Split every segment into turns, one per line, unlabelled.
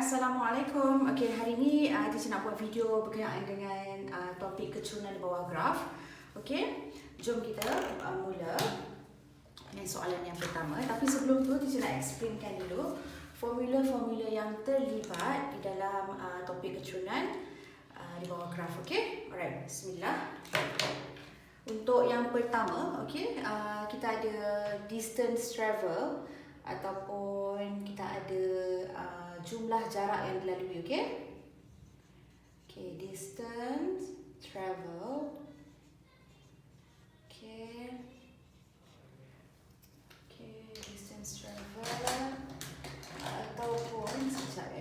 Assalamualaikum. Okey, hari ni teacher nak buat video berkenaan dengan topik kecurangan di bawah graf. Okey, jom kita mula dengan soalan yang pertama. Tapi sebelum tu teacher nak explainkan dulu formula-formula yang terlibat di dalam topik kecurangan di bawah graf. Okey, alright, bismillah. Untuk yang pertama, okey, kita ada distance travel ataupun kita ada jumlah jarak yang dilalui, okey? Okey, distance travel. Okey. Okey, distance travel ataupun sekejap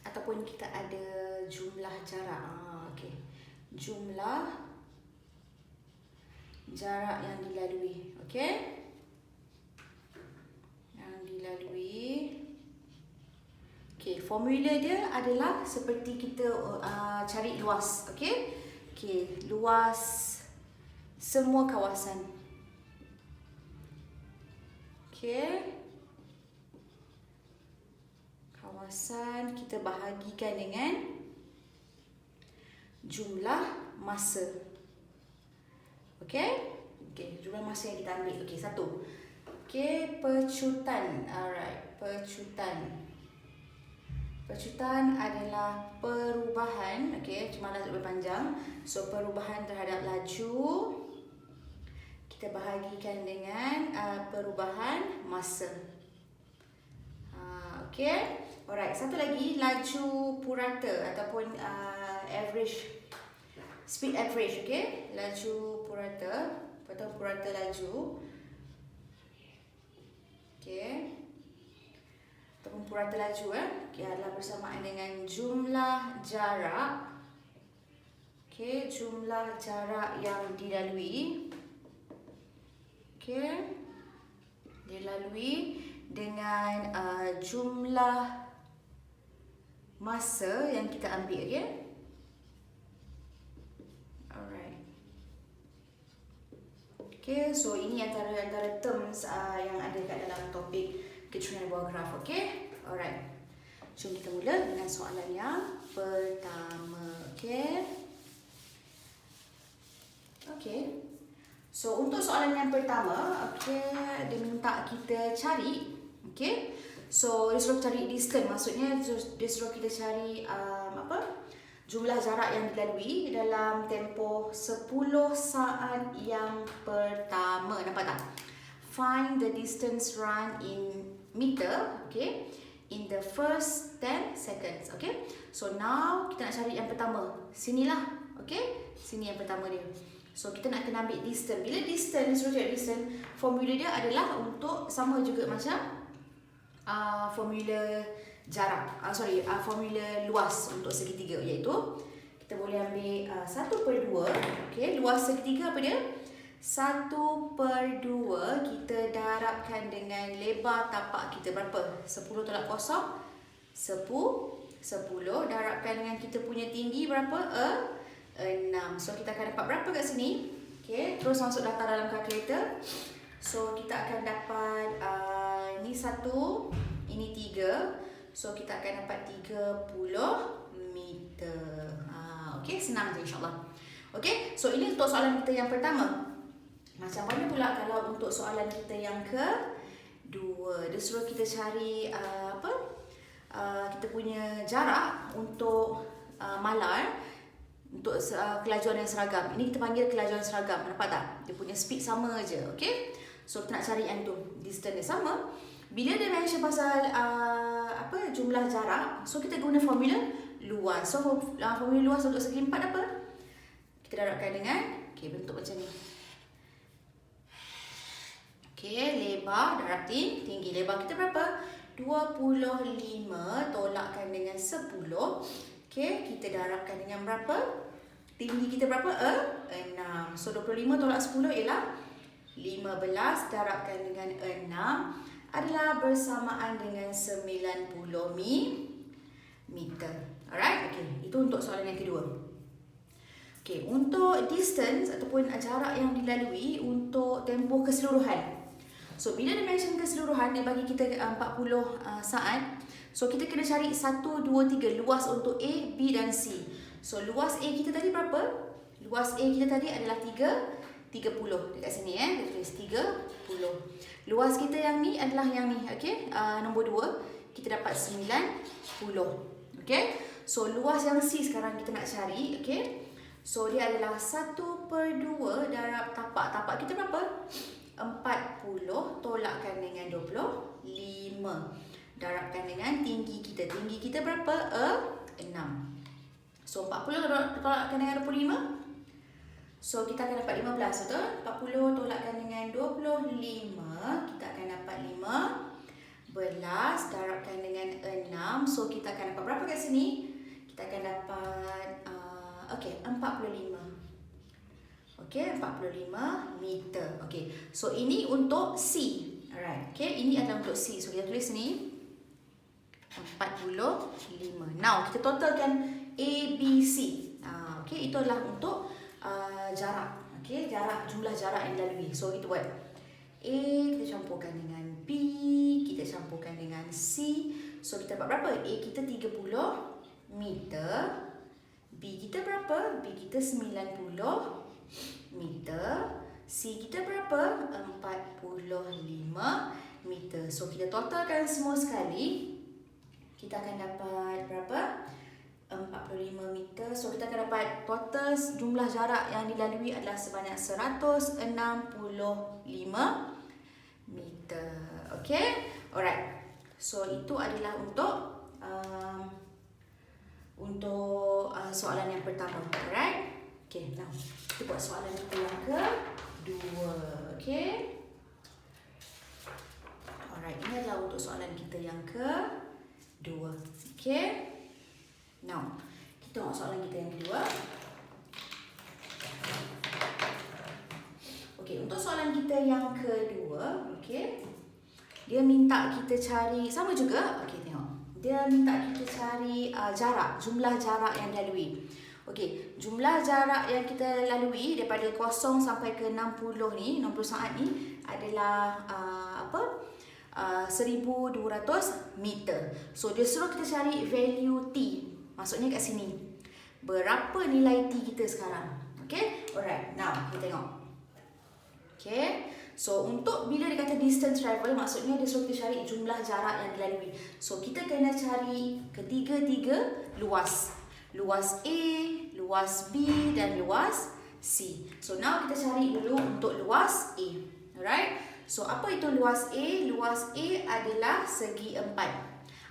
ataupun kita ada jumlah jarak. Okey. Jumlah jarak yang dilalui, okey? Okey, formula dia adalah seperti kita cari luas, okey? Okey, luas semua kawasan. Okey. Kawasan kita bahagikan dengan jumlah masa. Okey? Okey, jumlah masa yang kita ambil. Okey, satu. Okey, pecutan. Alright, pecutan. Pecutan adalah perubahan, okey, cuma lebih panjang. So perubahan terhadap laju kita bahagikan dengan perubahan masa. Okey. Alright, satu lagi laju purata ataupun average, speed average, okey. Laju purata atau purata laju. Okey. Ataupun purata laju okay, adalah bersamaan dengan jumlah jarak. Okey, jumlah jarak yang dilalui. Okey. Dilalui dengan jumlah masa yang kita ambil, okey. Alright. Okey, so ini antara terms yang ada kat dalam topik kecurangan bawah graf, okey? Alright. Jom kita mula dengan soalan yang pertama, okey? Okey. So untuk soalan yang pertama, okey, dia minta kita cari, okey? So dia suruh cari distance, maksudnya dia suruh kita cari jumlah jarak yang dilalui dalam tempoh 10 saat yang pertama. Nampak tak? Find the distance run in meter, okay, in the first 10 seconds, okay. So now kita nak cari yang pertama. Sinilah, okay. Sini yang pertama dia. So kita nak kena ambil distance. Bila distance, suruh cari distance, formula dia adalah untuk sama juga macam formula jarak. Formula luas untuk segitiga, iaitu kita boleh ambil 1/2, okay. Luas segitiga apa dia? 1/2 kita darabkan dengan lebar tapak kita berapa? 10 tolak kosong 10 darabkan dengan kita punya tinggi berapa? 6. So kita akan dapat berapa kat sini? Okey, terus masuk data dalam kalkulator. So kita akan dapat ini 1, ini 3. So kita akan dapat 30 meter. Okey, senang je insya-Allah. Okey, so ini untuk soalan kita yang pertama. Macam mana pula kalau untuk soalan kita yang kedua? Dia suruh kita cari kita punya jarak untuk malar untuk kelajuan yang seragam. Ini kita panggil kelajuan seragam. Nampak tak? Dia punya speed sama aja, okey? So kita nak cari yang tu. Distance dia sama. Bila dia mention pasal jumlah jarak, so kita guna formula luas. So formula luas untuk segi 4 apa? Kita darabkan dengan bentuk macam ni. Okey, lebar darab tinggi. Lebar kita berapa? 25 tolakkan dengan 10. Okey, kita darabkan dengan berapa? Tinggi kita berapa? 6. So 25 tolak 10 ialah 15 darabkan dengan 6 adalah bersamaan dengan 90 meter. Alright? Okey, itu untuk soalan yang kedua. Okey, untuk distance ataupun jarak yang dilalui untuk tempoh keseluruhan. So bila dimension keseluruhan dia bagi kita 40 saat. So kita kena cari 1, 2, 3 luas untuk A, B dan C. So luas A kita tadi berapa? Luas A kita tadi adalah 30. Dekat sini dia tulis 30. Luas kita yang ni adalah yang ni, okey? Nombor 2 kita dapat 90. Okey? So luas yang C sekarang kita nak cari, okey? So dia adalah 1/2 darab tapak. Tapak kita berapa? 40 tolakkan dengan 25. Darabkan dengan tinggi kita. Tinggi kita berapa? 6. So 40 tolakkan dengan 25. So kita akan dapat 15, betul? 40 tolakkan dengan 25. Kita akan dapat 15. Darabkan dengan 6. So kita akan dapat berapa kat sini? Kita akan dapat 45. Okey, 45 meter. Okey. So ini untuk C. Alright. Okey, ini adalah untuk C. So kita tulis ni 45. Now kita totalkan A, B, C. Okey, itu adalah untuk jarak. Okey, jumlah jarak yang dilalui. So kita buat A kita campurkan dengan B, kita campurkan dengan C. So kita dapat berapa? A kita 30 meter. B kita berapa? B kita 90 meter. C kita berapa? 45 meter. So kita totalkan semua sekali. Kita akan dapat berapa? 45 meter. So kita akan dapat total jumlah jarak yang dilalui adalah sebanyak 165 meter. Okay? Alright. So itu adalah untuk soalan yang pertama. Alright? Okay, now kita buat soalan kita yang kedua. Okay? Alright, ini adalah untuk soalan kita yang kedua. Okay? Now, kita tengok soalan kita yang kedua. Okay, untuk soalan kita yang kedua, okay, dia minta kita cari, sama juga, okay, tengok. Dia minta kita cari jarak, jumlah jarak yang dilalui. Okay, jumlah jarak yang kita lalui daripada 0 sampai ke 60 ni, 60 saat ni adalah 1200 meter. So dia suruh kita cari value T. Maksudnya kat sini. Berapa nilai T kita sekarang? Okay? Alright. Now, kita tengok. Okay. So untuk bila dia kata distance travel, maksudnya dia suruh kita cari jumlah jarak yang dilalui. So kita kena cari ketiga-tiga luas. Luas A, luas B dan luas C. So now kita cari dulu untuk luas A. Alright? So, apa itu luas A? Luas A adalah segi 4.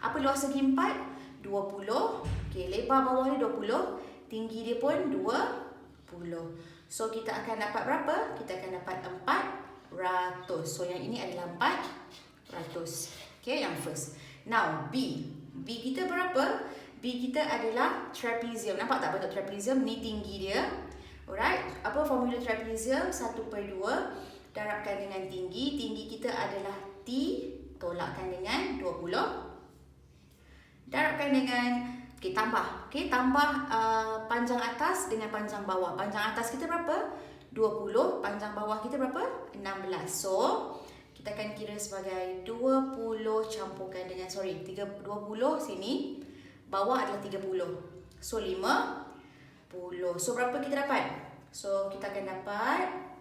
Apa luas segi 4? 20. Okay, lebar bawah dia 20. Tinggi dia pun 20. So, kita akan dapat berapa? Kita akan dapat 400. So, yang ini adalah 400. Okay, yang first. Now, B. B kita berapa? B kita adalah trapezium. Nampak tak bentuk trapezium? Ni tinggi dia. Alright. Apa formula trapezium? 1/2. Darabkan dengan tinggi. Tinggi kita adalah T. Tolakkan dengan 20. Darabkan dengan, okay, tambah. Okay, tambah panjang atas dengan panjang bawah. Panjang atas kita berapa? 20. Panjang bawah kita berapa? 16. So, kita akan kira sebagai 20 campurkan dengan, 20 sini. Bawah adalah 30. So, 50. So, berapa kita dapat? So, kita akan dapat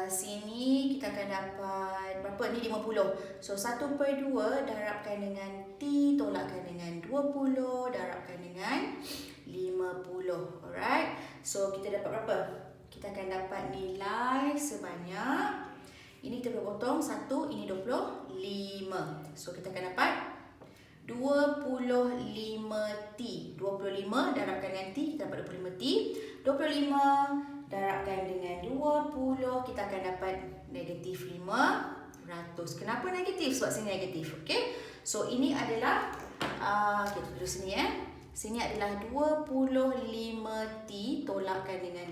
sini kita akan dapat berapa ni? 50. So 1/2 darabkan dengan T tolakkan dengan 20 darabkan dengan 50. Alright. So kita dapat berapa? Kita akan dapat nilai sebanyak, ini kita boleh potong 1, ini 25. So kita akan dapat 25T. 25 darabkan dengan T, kita dapat 25T. 25 darabkan dengan 20, kita akan dapat negatif 500. Kenapa negatif? Sebab sini negatif. Okay? So, ini adalah, kita tulis sini Sini adalah 25T tolakkan dengan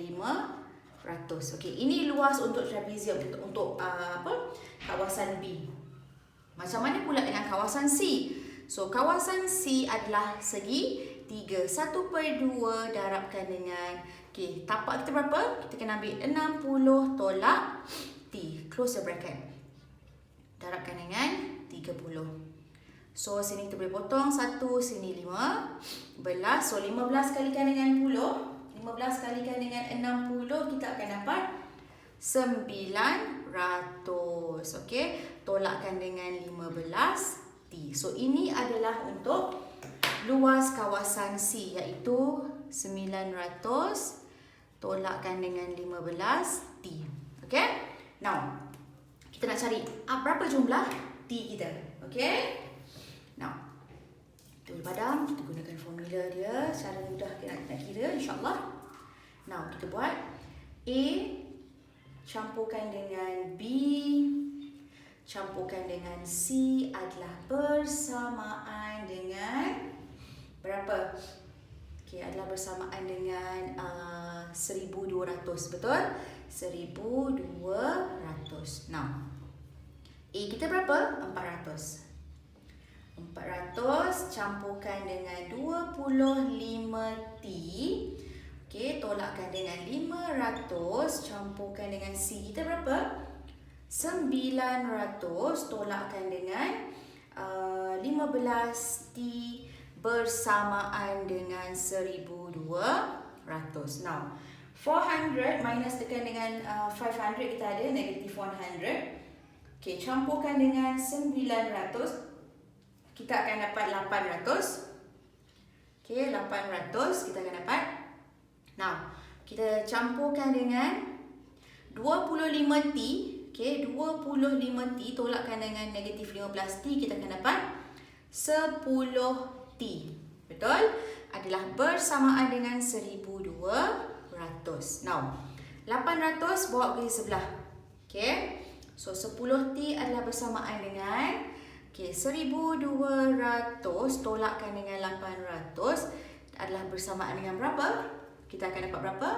500. Okay, ini luas untuk trapezium, untuk kawasan B. Macam mana pula dengan kawasan C? So, kawasan C adalah segi 3. 1/2 darabkan dengan, okay, tapak kita berapa? Kita kena ambil 60 tolak T. close the bracket. Darabkan dengan 30. So sini kita boleh potong 1, sini 15. So 15 kalikan dengan 10, 15 kalikan dengan 60, kita akan dapat 900. Okey, tolakkan dengan 15 T. So ini adalah untuk luas kawasan C, iaitu 900 tolakkan dengan 15 T. Okey, now kita nak cari berapa jumlah T kita. Okey, now kita boleh padam, kita gunakan formula dia, cara mudah kita nak kira insyaAllah. Now kita buat A campurkan dengan B campurkan dengan C adalah bersamaan dengan berapa? Okey, adalah bersamaan dengan 1200, betul? 1200. Now A kita berapa? 400. 400 campurkan dengan 25T. Okey, tolakkan dengan 500 campurkan dengan C kita berapa? 900 tolakkan dengan 15T bersamaan dengan 1200. Now 400 minus tekan dengan 500, kita ada negative 100. Okey, campurkan dengan 900, kita akan dapat 800. Okey, 800 kita akan dapat. Now, kita campurkan dengan 25T. Okey, 25T tolakkan dengan negatif 15T, kita akan dapat 10T. Betul? Adalah bersamaan dengan 1200. Now, 800 bawa ke sebelah. Okey. So 10T adalah bersamaan dengan 1200 tolakkan dengan 800 adalah bersamaan dengan berapa? Kita akan dapat berapa?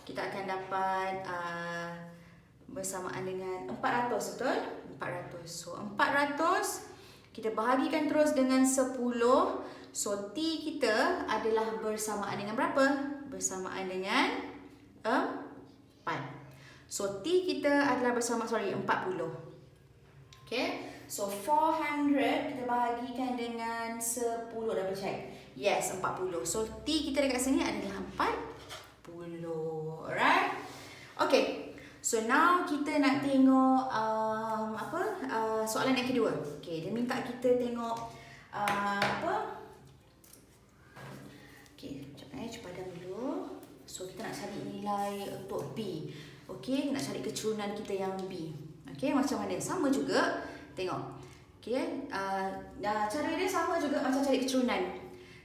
Kita akan dapat bersamaan dengan 400, betul? 400. So 400 kita bahagikan terus dengan 10. So T kita adalah bersamaan dengan berapa? Bersamaan dengan 4. So T kita adalah bersama 40. Okay. So 400 kita bahagikan dengan 10. Double check. Yes, 40. So T kita dekat sini adalah 40. Alright. Okay. So now kita nak tengok soalan yang kedua. Okay, dia minta kita tengok Okay, cepat padam dulu. So kita nak cari nilai untuk B. Okay, nak cari keturunan kita yang B. Okay, macam mana? Sama juga. Tengok. Okay, cara dia sama juga macam cari keturunan.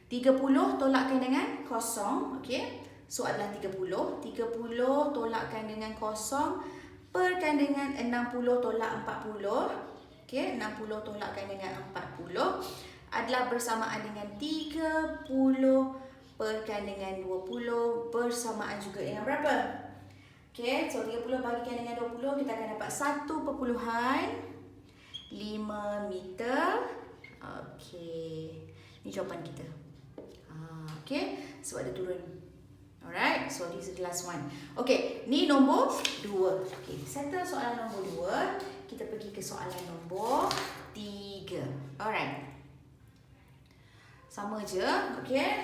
30 tolakkan dengan kosong. Okay, so adalah 30. 30 tolakkan dengan kosong. Perkan dengan 60 tolak 40. Okay, 60 tolakkan dengan 40. Adalah bersamaan dengan 30 perkan dengan 20 bersamaan juga dengan berapa? Okay, so 30 bagikan dengan 20, kita akan dapat 1.5 meter. Okay, ni jawapan kita. Okay, sebab dia turun. Alright, so this is the last one. Okay, ni nombor 2. Okay, settle soalan nombor 2. Kita pergi ke soalan nombor 3. Alright. Sama je, okay.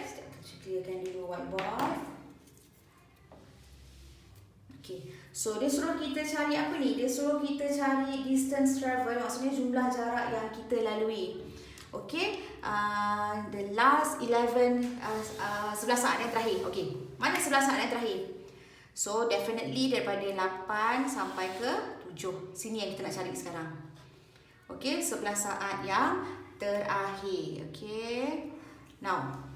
Clearkan dulu whiteboard. Okay, so dia suruh kita cari apa ni? Dia suruh kita cari distance travel, maksudnya jumlah jarak yang kita lalui. Okay, the last 11 11 saat yang terakhir. Okay, mana 11 saat yang terakhir? So definitely daripada 8 sampai ke 7. Sini yang kita nak cari sekarang. Okay, 11 saat yang terakhir. Okay, now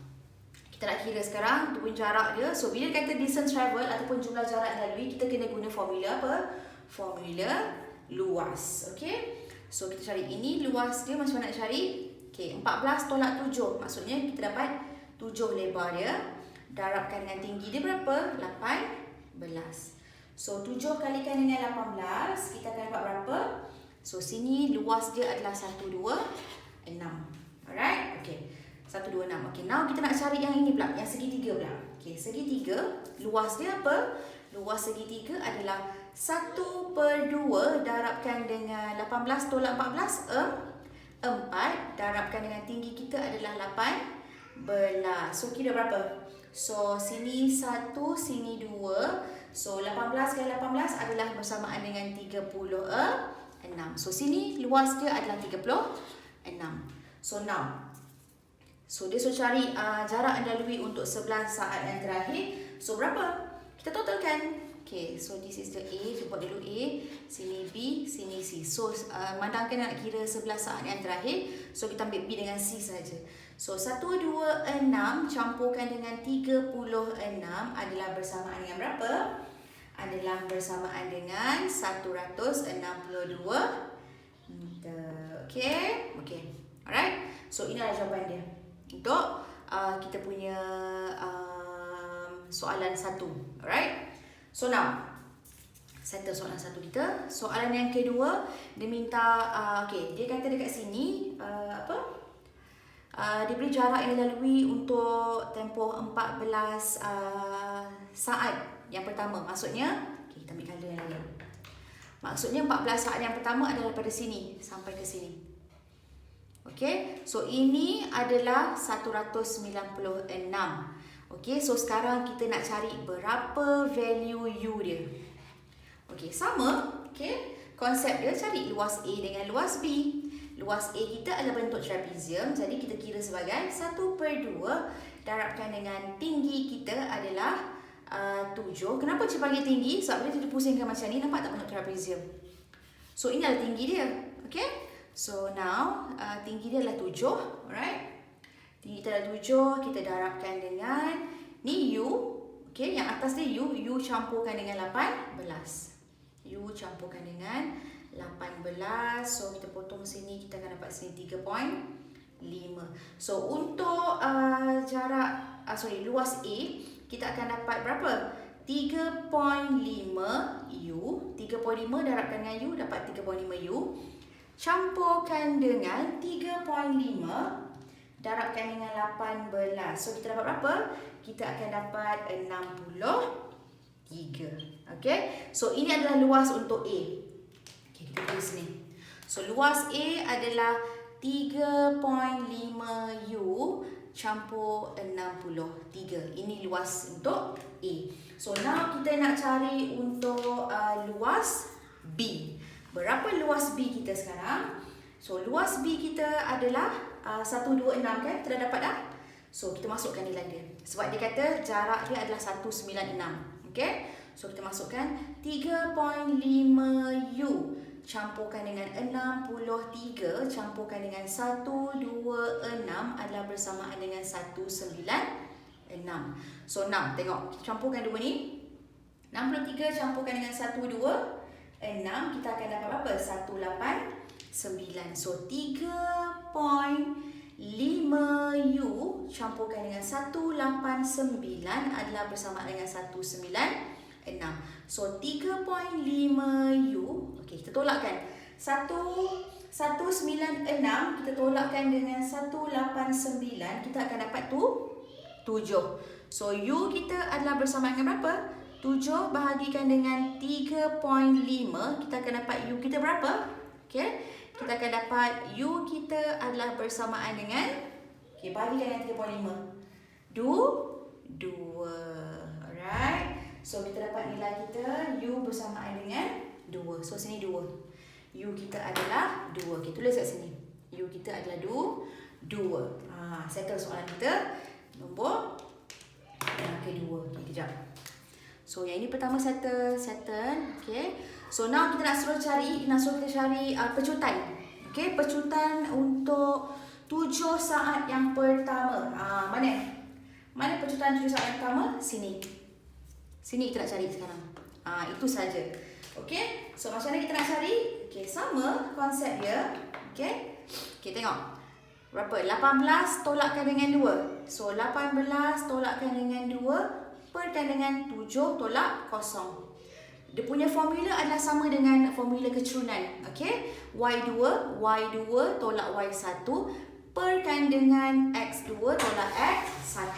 kita nak kira sekarang ataupun jarak dia. So bila kata distance travel ataupun jumlah jarak yang lalui, kita kena guna formula apa? Formula luas. Okay, so kita cari ini luas dia. Macam mana nak cari? Okay, 14 tolak 7. Maksudnya kita dapat 7 lebar dia. Darabkan dengan tinggi dia berapa? 18. So 7 kalikan dengan 18, kita akan dapat berapa? So sini luas dia adalah 126. Alright, okay, 126. Okay, now kita nak cari yang ini pula, yang segitiga pula. Okay, segitiga, luas dia apa? Luas segitiga adalah 1/2 darabkan dengan 18 tolak 14, 4 darabkan dengan tinggi kita adalah 18. So kira berapa? So sini 1, sini 2. So 18 kali 18 adalah bersamaan dengan 36. So sini luas dia adalah 36. So now, so dia suruh cari jarak yang dilalui untuk 11 saat yang terakhir. So berapa? Kita totalkan. Okay, so this is the A. Kita buat dulu A. Sini B, sini C. So mandangkan nak kira 11 saat yang terakhir. So kita ambil B dengan C saja. So 126 campurkan dengan 36 adalah bersamaan dengan berapa? Adalah bersamaan dengan 162 meter. Okay? Okay. Alright. So ini adalah jawapan dia untuk kita punya soalan 1. Alright. So now, settle soalan 1 kita. Soalan yang kedua, dia minta, okay, dia kata dekat sini, dia beri jarak yang dilalui untuk tempoh 14 saat yang pertama. Maksudnya, okay, kita ambil colour yang lain. Maksudnya 14 saat yang pertama adalah pada sini sampai ke sini. Okay, so ini adalah 196. Okay, so sekarang kita nak cari berapa value U dia. Okay, sama. Okay, konsep dia cari luas A dengan luas B. Luas A kita adalah bentuk trapezium, jadi kita kira sebagai 1/2 darabkan dengan tinggi kita adalah 7. Kenapa saya panggil tinggi? Sebab dia pusingkan macam ni, nampak tak bentuk trapezium? So ini adalah tinggi dia. Okay, so now tinggi dia adalah 7. Alright. Tinggi kita adalah 7, kita darabkan dengan ni U. Okay, yang atas dia U campurkan dengan 18. U campurkan dengan 18. So kita potong sini, kita akan dapat sini 3.5. So untuk luas A, kita akan dapat berapa? 3.5 U. 3.5 darabkan dengan U dapat 3.5 U. Campurkan dengan 3.5 darabkan dengan 18. So kita dapat berapa? Kita akan dapat 63. Okay. So ini adalah luas untuk A. Okay, kita tulis ni. So luas A adalah 3.5 U campur 63. Ini luas untuk A. So now kita nak cari untuk luas B. Berapa luas B kita sekarang? So luas B kita adalah 126 kan? Kita dah dapat dah? So kita masukkan nilai dia. Sebab dia kata jarak dia adalah 196. Okay? So kita masukkan 3.5 U campurkan dengan 63 campurkan dengan 126 adalah bersamaan dengan 196. So 6, tengok. Campurkan dua ni. 63 campurkan dengan 126, kita akan dapat berapa? 189. So 3.5 U campurkan dengan 189 adalah bersamaan dengan 196. So 3.5 U, okey, kita tolakkan. 196 kita tolakkan dengan 189, kita akan dapat 7. So U kita adalah bersamaan dengan berapa? 7 bahagikan dengan 3.5, kita akan dapat U kita berapa? Okey, kita akan dapat U kita adalah bersamaan dengan, okey, bahagikan dengan 3.5. 2. Alright. So kita dapat nilai kita U bersamaan dengan 2. So sini 2. U kita adalah 2. Okey, tulis kat sini. U kita adalah 2. Settle soalan kita. Nombor yang kedua. Okey, kejap. So yang ini pertama settle. Okey. So now kita nak suruh kita cari pecutan. Okey, pecutan untuk 7 saat yang pertama. Mana pecutan 7 saat yang pertama? Sini kita nak cari sekarang. Itu saja. Okey. So macam mana kita nak cari? Okey, sama konsep dia. Okey. Okey, tengok. Berapa? 18 tolakkan dengan 2. So 18 tolakkan dengan 2 perkan dengan 7 tolak 0. Dia punya formula adalah sama dengan formula kecurunan. Okey. Y2 tolak Y1 perkan dengan X2 tolak X1.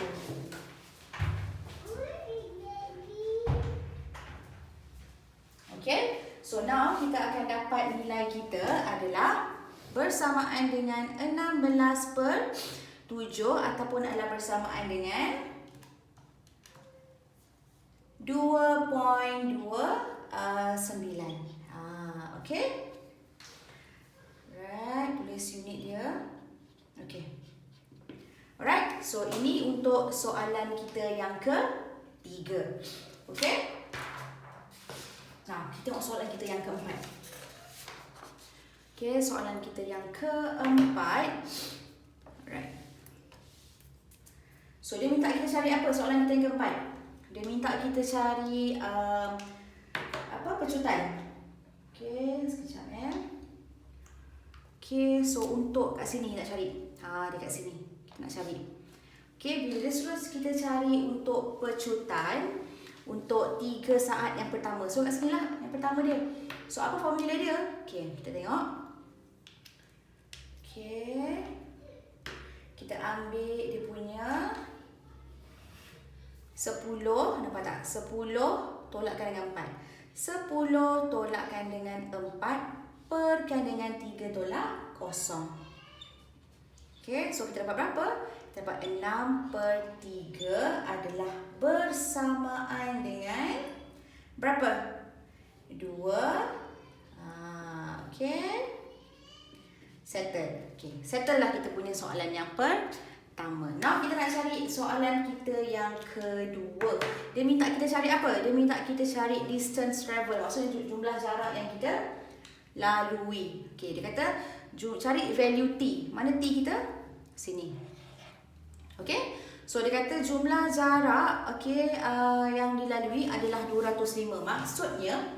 Okay. So now kita akan dapat nilai kita adalah bersamaan dengan 16/7 ataupun adalah bersamaan dengan 2.29. Okay. Right, tulis unit dia. Okay. Alright, so ini untuk soalan kita yang ketiga. Okay. Nah, kita tengok soalan kita yang keempat. Okay, soalan kita yang keempat. Alright. So, dia minta kita cari apa soalan kita yang keempat? Dia minta kita cari pecutan. Okay, sekejap ya. Okay, so untuk kat sini nak cari. Dekat sini kita nak cari. Okay, bila terus kita cari untuk pecutan untuk 3 saat yang pertama. So kat sini lah yang pertama dia. So apa formula dia? Okay, kita tengok. Okay. Kita ambil dia punya 10, nampak tak? 10 tolakkan dengan 4. 10 tolakkan dengan 4 perkan dengan 3 tolak 0. Okay, so kita dapat berapa? Kita dapat 6/3 adalah bersamaan dengan berapa? 2. Okay. Settle. Okay, settle lah kita punya soalan yang pertama. Now kita nak cari soalan kita yang kedua. Dia minta kita cari apa? Dia minta kita cari distance travel. Maksudnya jumlah jarak yang kita lalui. Okay, dia kata cari value T. Mana T kita? Sini. Okay. So dia kata jumlah jarak yang dilalui adalah 205. Maksudnya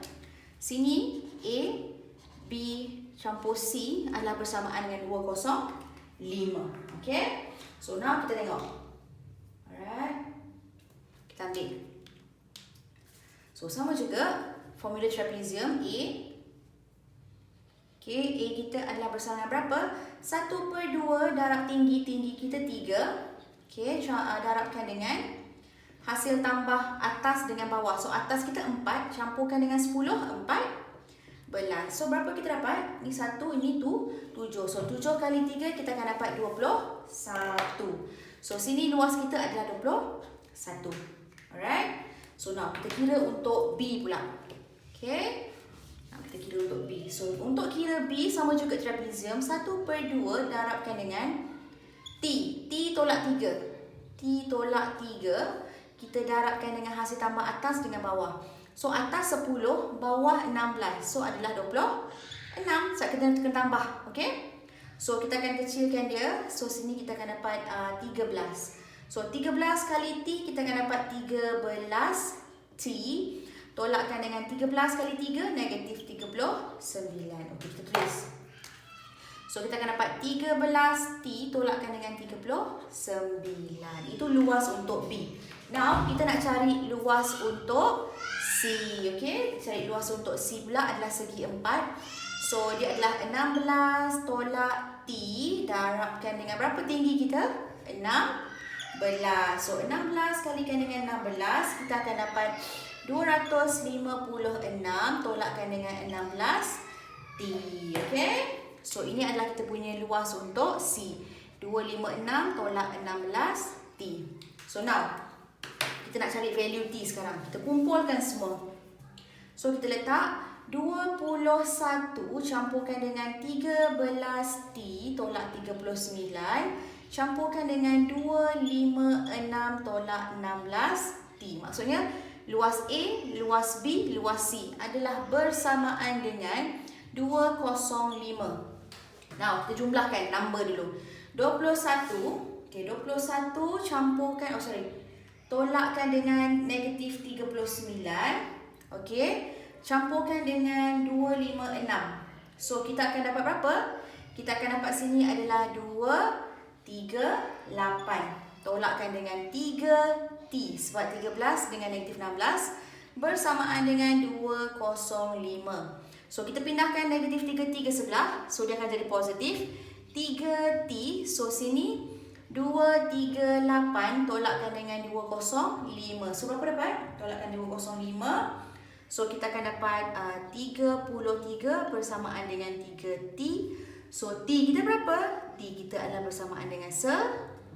sini A, B campur C adalah bersamaan dengan 205. Okay. So now kita tengok. Alright. Kita ambil. So sama juga formula trapezium A. Okay, A kita adalah bersama berapa? 1/2 darab tinggi kita 3. Okay, darabkan dengan hasil tambah atas dengan bawah. So atas kita 4, campurkan dengan 10, 14. So berapa kita dapat? Ni 1, ini 7. So 7 kali 3 kita akan dapat 21. So sini luas kita adalah 21. Alright. So now kita kira untuk B pula. Okay. Kita kira untuk B. So, untuk kira B sama juga trapezium. 1/2 darabkan dengan T. T tolak 3. T tolak 3. Kita darabkan dengan hasil tambah atas dengan bawah. So, atas 10, bawah 16. So, adalah 26. So, kita akan tambah. Okay? So, kita akan kecilkan dia. So, sini kita akan dapat 13. So, 13 kali T, kita akan dapat 13 T. Tolakkan dengan 13 kali 3, negatif 39. Okey, kita tulis. So, kita akan dapat 13 T tolakkan dengan 39. Itu luas untuk B. Now, kita nak cari luas untuk C. Okey, cari luas untuk C pula adalah segi 4. So, dia adalah 16 tolak T darabkan dengan berapa tinggi kita? 16. So, 16 kalikan dengan 16, kita akan dapat 256 tolakkan dengan 16 T. Okay. So ini adalah kita punya luas untuk C. 256 tolak 16 T. So now kita nak cari value T sekarang. Kita kumpulkan semua. So kita letak 21 campurkan dengan 13 T tolak 39 campurkan dengan 256 tolak 16 T. Maksudnya luas A, luas B, luas C adalah bersamaan dengan 205. Now, kita jumlahkan number dulu. 21. Okay, 21 campurkan, tolakkan dengan negatif 39. Okay, campurkan dengan 256. So, kita akan dapat berapa? Kita akan dapat sini adalah 238. Tolakkan dengan 3T sebab 13 dengan negatif 16 bersamaan dengan 205. So kita pindahkan negatif 3T ke sebelah. So dia akan jadi positif 3T. So sini 238 tolakkan dengan 205. So berapa dapat? Tolakkan 205. So kita akan dapat 33 bersamaan dengan 3T. So T kita berapa? T kita adalah bersamaan dengan 11.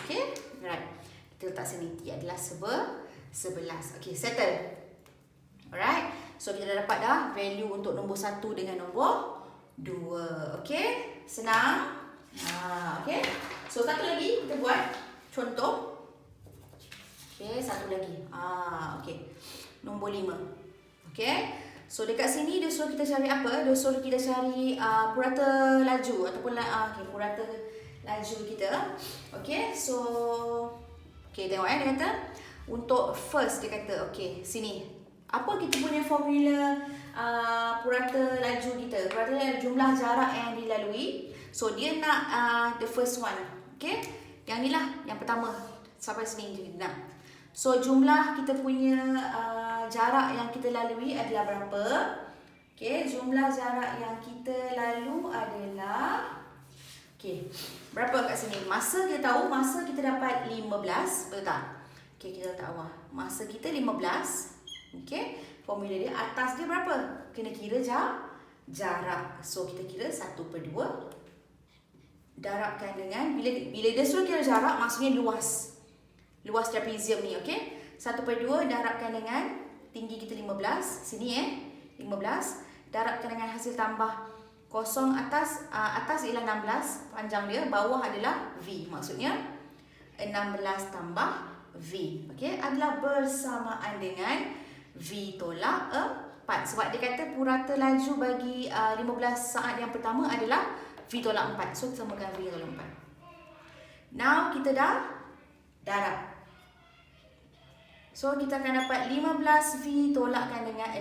Okay, right. Kita letak sini T adalah 11. Okay, settle. Alright. So kita dah dapat dah value untuk nombor 1 dengan nombor 2. Okay, senang. Okay. So satu lagi kita buat contoh. Okay, satu lagi. Okay. Nombor 5. Okay. So dekat sini dia suruh kita cari apa? Dia suruh kita cari purata laju ataupun okay, purata laju kita. Okay. So okay, tengok dia kata untuk first dia kata okay, sini. Apa kita punya formula purata laju kita? Purata jumlah jarak yang dilalui. So dia nak the first one. Okay. Yang ni lah yang pertama. Sampai sini je kita nak. So jumlah kita punya jarak yang kita lalui adalah berapa? Okay, jumlah jarak yang kita lalu adalah okay, berapa kat sini? Masa kita tahu, masa kita dapat 15, betul tak? Okay, kita letak bawah. Masa kita 15. Okay, formula dia atas dia berapa? Kena kira jarak. So kita kira 1/2 darabkan dengan bila dia suruh kira jarak maksudnya luas trapezium ni, okey. 1/2 darabkan dengan tinggi kita 15, sini 15, darabkan dengan hasil tambah kosong atas ialah 16, panjang dia, bawah adalah V. Maksudnya 16 tambah V, okey, adalah bersamaan dengan V tolak 4. Sebab dia kata purata laju bagi 15 saat yang pertama adalah V tolak 4. So kita samakan V tolak 4. Now kita dah darab. So kita akan dapat 15V tolakkan dengan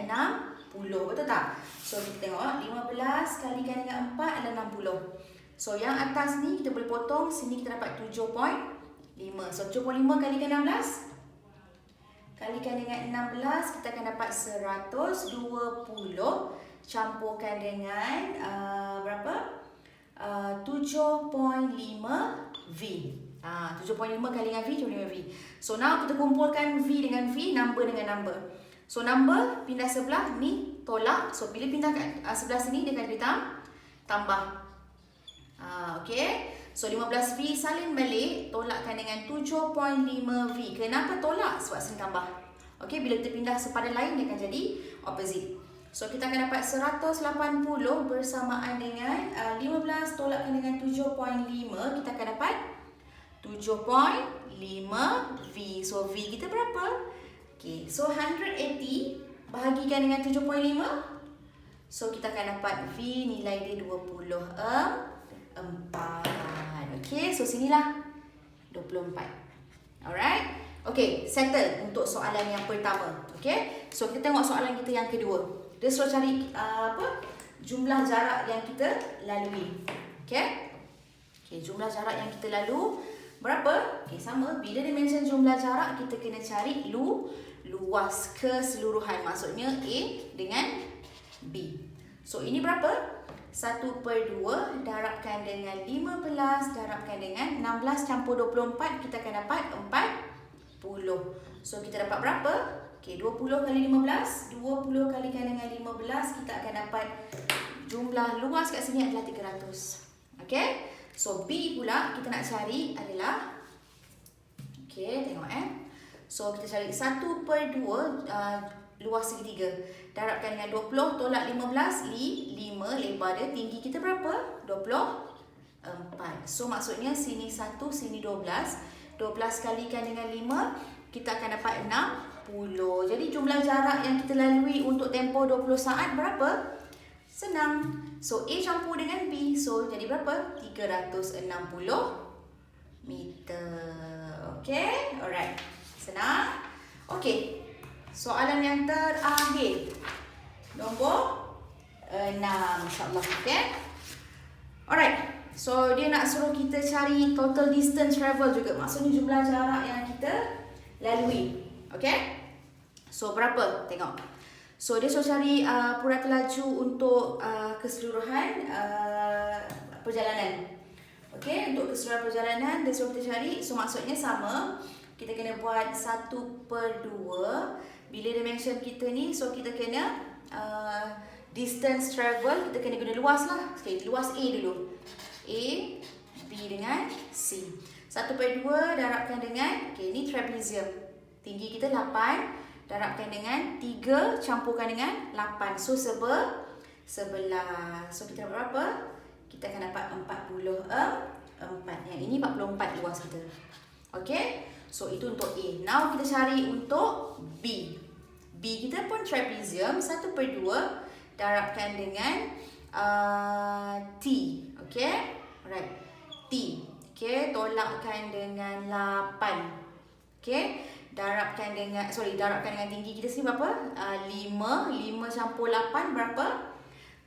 60, betul tak? So kita tengok 15 kalikan dengan 4 adalah 60. So yang atas ni kita boleh potong, sini kita dapat 7.5. So 7.5 kalikan 16 kalikan dengan 16 kita akan dapat 120 campurkan dengan berapa? 7.5V. 7.5 kali dengan V, 7.5V. So now kita kumpulkan V dengan V, number dengan number. So number pindah sebelah, ni tolak. So bila pindah kat sebelah sini dia akan tambah. Okay. So 15V salin balik, tolakkan dengan 7.5V. Kenapa tolak? Sebab sini tambah. Okay, bila kita pindah sepadan lain dia akan jadi opposite. So kita akan dapat 180 bersamaan dengan 15 tolakkan dengan 7.5, kita akan dapat 7.5V. So V kita berapa? Okay, so 180 bahagikan dengan 7.5. So kita akan dapat V nilai dia 24. Okay, so sinilah 24. Alright. Okay, settle untuk soalan yang pertama. Okay, so kita tengok soalan kita yang kedua. Dia suruh cari jumlah jarak yang kita lalui. Okay. Okay, jumlah jarak yang kita lalu berapa? Okay, sama. Bila dia mention jumlah jarak, kita kena cari luas keseluruhan. Maksudnya A dengan B. So ini berapa? 1/2 darabkan dengan 15 darabkan dengan 16 campur 24, kita akan dapat 40. So kita dapat berapa? Okay, 20 kali 15, 20 kalikan dengan 15, kita akan dapat jumlah luas kat sini adalah 300. Okay, so B pula kita nak cari adalah, okay, tengok so kita cari 1/2 luas segitiga. Darabkan dengan 20, tolak 15, 5 lebar dia. Tinggi kita berapa? 24. So maksudnya sini 1, sini 12. 12 kalikan dengan 5, kita akan dapat 60. Jadi jumlah jarak yang kita lalui untuk tempoh 20 saat berapa? Senang. So A campur dengan B. So jadi berapa? 360 meter. Okay? Alright. Senang. Okay. Soalan yang terakhir. Nombor 6. InsyaAllah. Okay? Alright. So dia nak suruh kita cari total distance travel juga. Maksudnya jumlah jarak yang kita lalui. Okay? So berapa? Tengok. So dia suruh cari purata laju untuk keseluruhan perjalanan. Okay? Untuk keseluruhan perjalanan dia suruh kita cari. So maksudnya sama. Kita kena buat 1/2 bila dimension kita ni, so kita kena distance travel, kita kena guna luas lah. Okay, luas A dulu. A, B dengan C. 1/2 darabkan dengan, okay, ni trapezium. Tinggi kita 8. Darabkan dengan 3 campurkan dengan 8. So 11. So kita dapat berapa? Kita akan dapat 44. Yang ini 44 luas kita. Okay. So itu untuk A. Now kita cari untuk B. B kita pun trapezium. 1/2 darabkan dengan T. Okay. Alright. T. Okay. Tolakkan dengan 8. Okay. Darabkan dengan tinggi kita sini berapa? 5. 5 campur 8 berapa?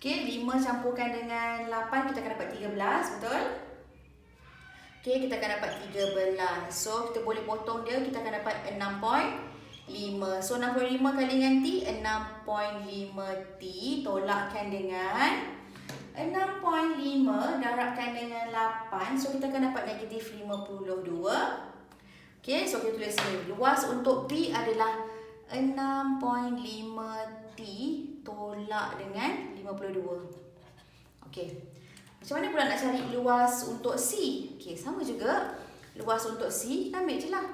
Okay, 5 campurkan dengan 8 kita akan dapat 13, betul? Okay, kita akan dapat 13. So, kita boleh potong dia, kita akan dapat 6.5. So, 65 kali dengan T, 6.5 T. Tolakkan dengan 6.5 darabkan dengan 8. So, kita akan dapat negatif 52. Okay, so kita tulis ni. Luas untuk B adalah 6.5 T tolak dengan 52. Okay. Macam mana pula nak cari luas untuk C? Okay, sama juga. Luas untuk C, kita ambil je lah.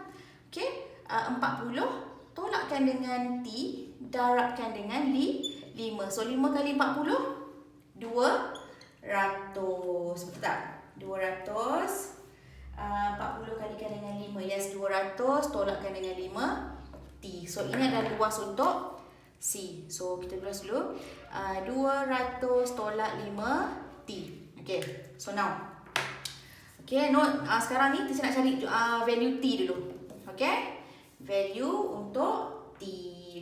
Okay, 40 tolakkan dengan T darabkan dengan 5. So, 5 kali 40, 200. Betul tak? 200. 40 kalikan dengan 5. Yes, 200 tolakkan dengan 5 T. So, ini adalah luas untuk C. So, kita tulis dulu. 200 tolak 5 T. Okay. So, now. Okay, note. Sekarang ni kita nak cari value T dulu. Okay. Value untuk T.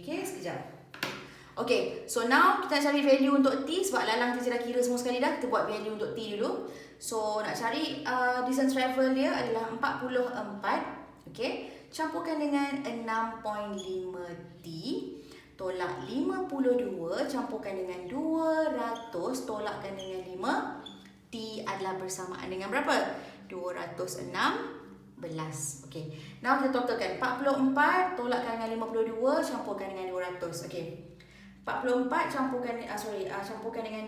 Okay, sekejap. Okay, so now kita nak cari value untuk T. Sebab Lalang kita dah kira semua sekali dah. Kita buat value untuk T dulu. So, nak cari distance travel dia adalah 44. Okay. Campurkan dengan 6.5 T. Tolak 52. Campurkan dengan 200. Tolakkan dengan 5. T adalah bersamaan dengan berapa? 216. Okay. Now kita totalkan. 44 tolakkan dengan 52. Campurkan dengan 200. Okay. 44 campurkan dengan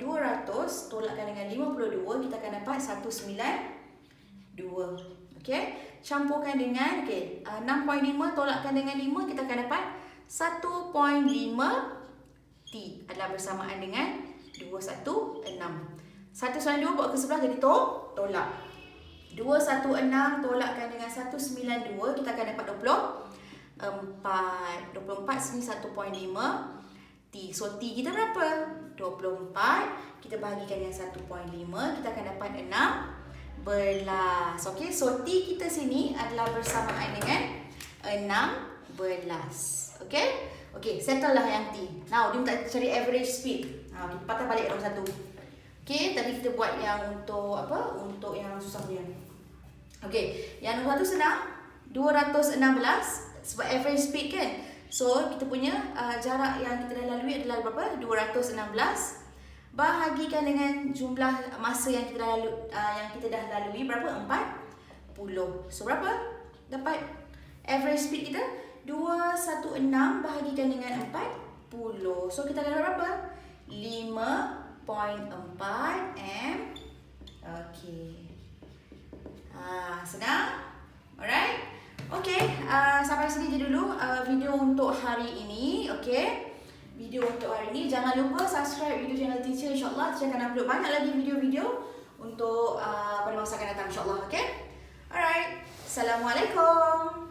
200 tolakkan dengan 52, kita akan dapat 192. Okey, campurkan dengan 6.5 tolakkan dengan 5, kita akan dapat 1.5 T adalah bersamaan dengan 216. 192 bawa ke sebelah jadi tolak. 216 tolakkan dengan 192, kita akan dapat 24. 24 sini 1.5 T. So, T kita berapa? 24. Kita bahagikan dengan 1.5. Kita akan dapat 16. Okay. So, T kita sini adalah bersamaan dengan 16. Okay. Okay. Settle lah yang T. Now, dia minta cari average speed. Kita patah balik nombor 1. Okay. Tadi kita buat yang untuk apa? Untuk yang susah punya. Okay. Yang nombor 1 senang. 216. Sebab average speed kan. So, kita punya jarak yang kita dah lalui adalah berapa? 216. Bahagikan dengan jumlah masa yang kita dah lalui berapa? 40. So, berapa? Dapat average speed kita 216 bahagikan dengan 40. So, kita akan dapat berapa? 5.4 M. Okay. Senang? Alright. Okay, sampai sini je dulu video untuk hari ini. Okay, video untuk hari ini. Jangan lupa subscribe video channel Teacher. InsyaAllah Teacher akan upload banyak lagi video-video untuk pada masa akan datang, insyaAllah. Okay, alright. Assalamualaikum.